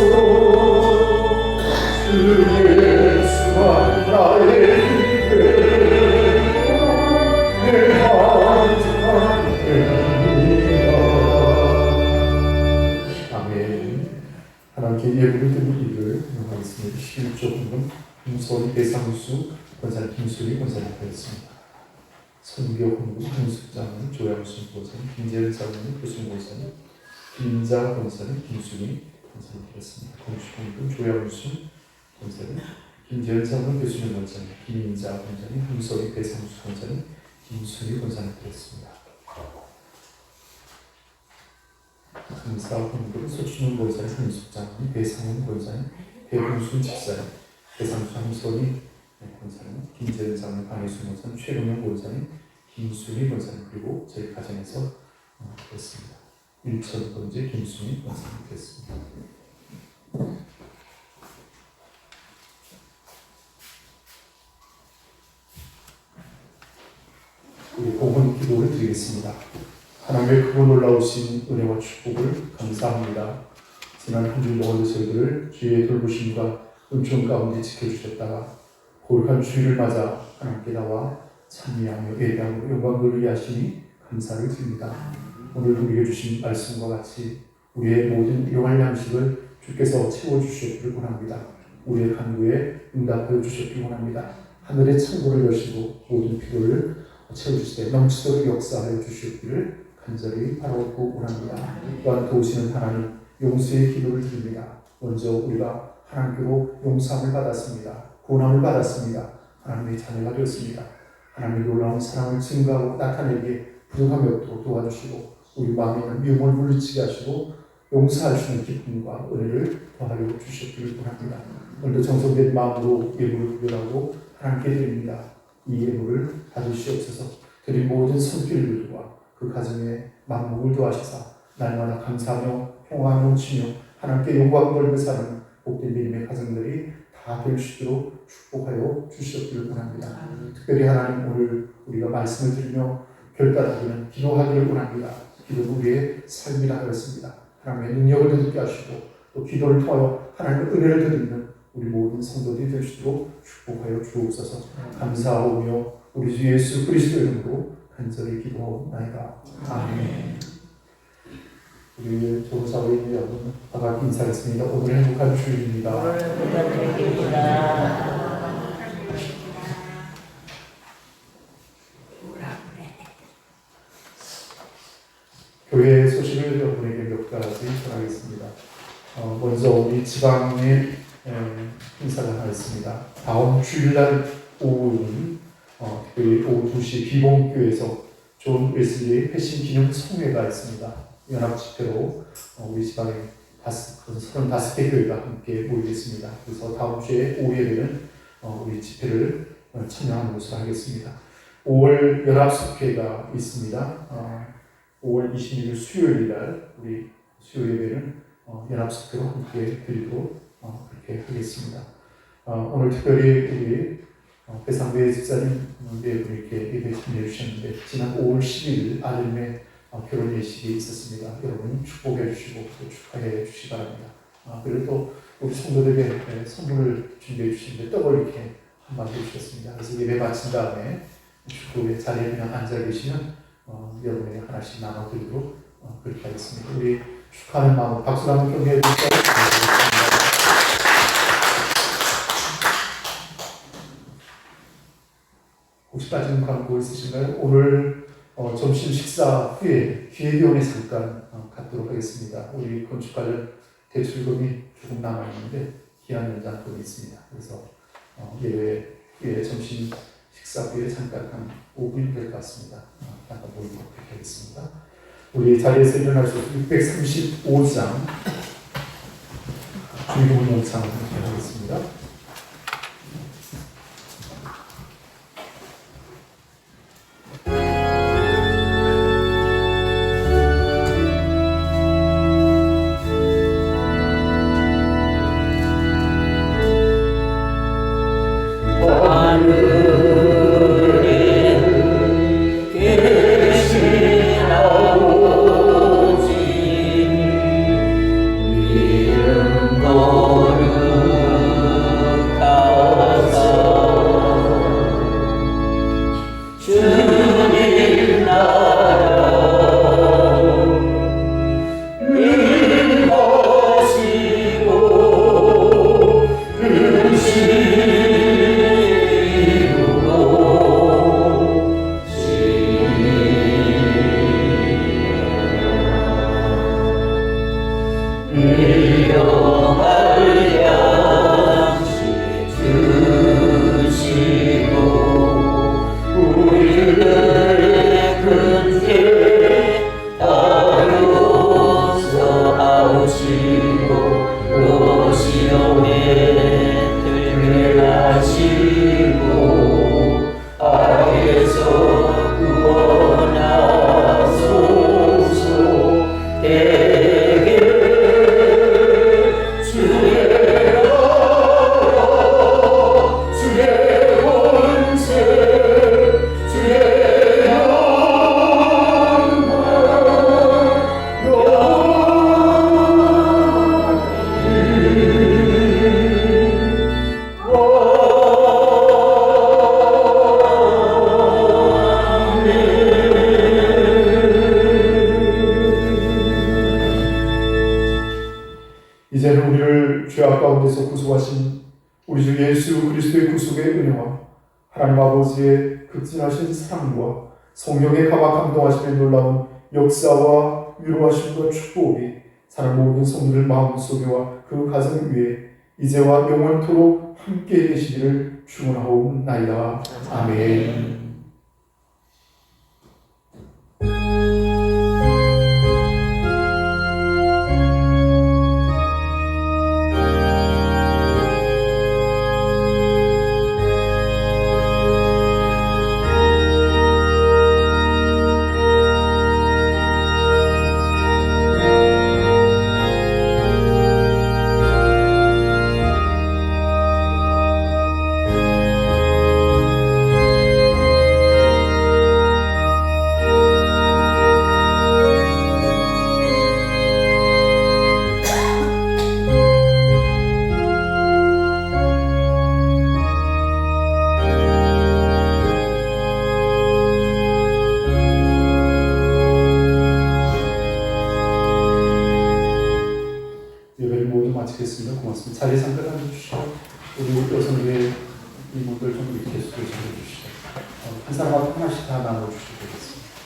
주 예수만 나의 힘되고 내 만족한 은혜이다. 아멘. 하나님께 예물을 드리는 일을 명하겠습니다. 11조 본문 김소리 배상수 권사님 김수리 권사님 되었습니다. 선교 본문 한숙장님 조양순 권사님 김재현 장로님 교수님 권사님 김자 권사님 김수리 권사님 되었습니다. 공주본문 조양순 권사님 김재현 장로 교수님 권사님 김인자 권사님 김소리 배상수 권사님 김수리 권사님 되었습니다. 감사 본문 소춘훈 권사님 한숙장님 배상훈 권사님 배봉순 집사님 배상수 한소리 권사님, 김재현 장로, 강혜수 권사님, 최동영 권사님, 김순희 권사님 그리고 저희 가정에서 됐습니다. 1,000번째 김순희 권사님 됐습니다. 우리 복은 기도를 드리겠습니다. 하나님의 크고 놀라우신 은혜와 축복을 감사합니다. 지난 한 주 동안 저희들을 주의 돌보심과 은총 가운데 지켜주셨다가 거룩한 주일을 맞아 하나님께 나와 찬미하며 예배하고 영광을 위하시니 감사를 드립니다. 오늘 우리에게 주신 말씀과 같이 우리의 모든 용할 양식을 주께서 채워주셨기를 원합니다. 우리의 간구에 응답하여 주셨기를 원합니다. 하늘의 창고를 여시고 모든 필요를 채워주시되 넘치도록 역사하여 주셨기를 간절히 바라고 원합니다. 또한 도우시는 하나님 용서의 기도를 드립니다. 먼저 우리가 하나님께로 용서함을 받았습니다. 구원함을 받았습니다. 하나님의 자녀가 되었습니다. 하나님의 놀라운 사랑을 증거하고 나타내기에 부족함이 없도록 도와주시고 우리 마음에 있는 미움을 물리치게 하시고 용서하시는 기쁨과 은혜를 더하여 주셨기를 원합니다. 오늘도 정성된 마음으로 예물을 구별하고 하나님께 드립니다. 이 예물을 받으시옵소서. 드린 모든 손길들과 그 가정에 만복을 도하시사 날마다 감사하며 평화가 넘치며 하나님께 영광 돌며 사는 복된 믿음의 가정들이 다 될 수 있도록 축복하여 주시옵기를 원합니다. 특별히 하나님 오늘 우리가 말씀을 들으며 결단하기는 기도하기를 원합니다. 기도는 우리의 삶이라 하였습니다. 하나님의 능력을 듣게 하시고 또 기도를 통하여 하나님의 은혜를 드리는 우리 모든 성도들이 될 수 있도록 축복하여 주옵소서. 감사하오며 우리 주 예수 그리스도 이름으로 간절히 기도하옵나이다. 아멘. 우리 조사회의 여러분 반갑게 인사했습니다. 오늘 행복한 주일입니다. 오늘 행복한 주일입니다. 교회 소식을 여러분에게 몇 가지 전하겠습니다. 먼저 우리 지방에 행사가 하나 있습니다. 다음 주일날 오후는 특별히 오후 2시 비봉교에서 존 웨슬리 회심 기념 성회가 있습니다. 연합 집회로 우리 지방에 35개 교회가 함께 모이겠습니다. 그래서 다음 주에 오후 예배는 우리 집회를 참여하는 것으로 하겠습니다. 5월 연합숙회가 있습니다. 5월 26일 수요일 날 우리 수요 예배는 연합숙회로 함께 드리도록 그렇게 하겠습니다. 오늘 특별히 우리 배상배 집사님 네 분께 예배 참여해 주셨는데 지난 5월 10일 아들님의 결혼 예식이 있었습니다. 여러분 축복해 주시고 또 축하해 주시기 바랍니다. 그리고 또 우리 성도들에게 선물을 준비해 주시는데 떡을 이렇게 한 마디 주셨습니다. 그래서 예배 마친 다음에 축복의 자리에 그냥 앉아 계시면 여러분에게 하나씩 나눠드리도록 그렇게 하겠습니다. 우리 축하하는 마음 박수로 한번 경배해 주시죠. 혹시 빠진 광고 있으신가요? 오늘 점심 식사 후에 기회비용에 잠깐 갖도록 하겠습니다. 우리 건축 관련 대출금이 조금 남아있는데 기한 연장금이 있습니다. 그래서 예외 후에 점심 식사 후에 잠깐 한 5분 될 것 같습니다. 잠깐 모이도록 그렇게 하겠습니다. 우리 자리에서 일어날 수 635장 주의동 영상을 하겠습니다. 이제는 우리를 죄악 가운데서 구속하신 우리 주 예수 그리스도의 구속의 은혜와 하나님 아버지의 극진하신 사랑과 성령의 감동하심에 놀라운 역사와 위로하심과 축복이 사랑 모든 성도들 마음속에와 그 가정 위에 이제와 영원토록 함께 계시기를 축원하옵나이다. 아멘. 마치겠습니다. 고맙습니다. 자리에 잠깐 앉아주시고 우리 여성의 이분들 좀 이렇게 소개해 주시죠. 한 사람 하나씩 다 나눠주시면 되겠습니다.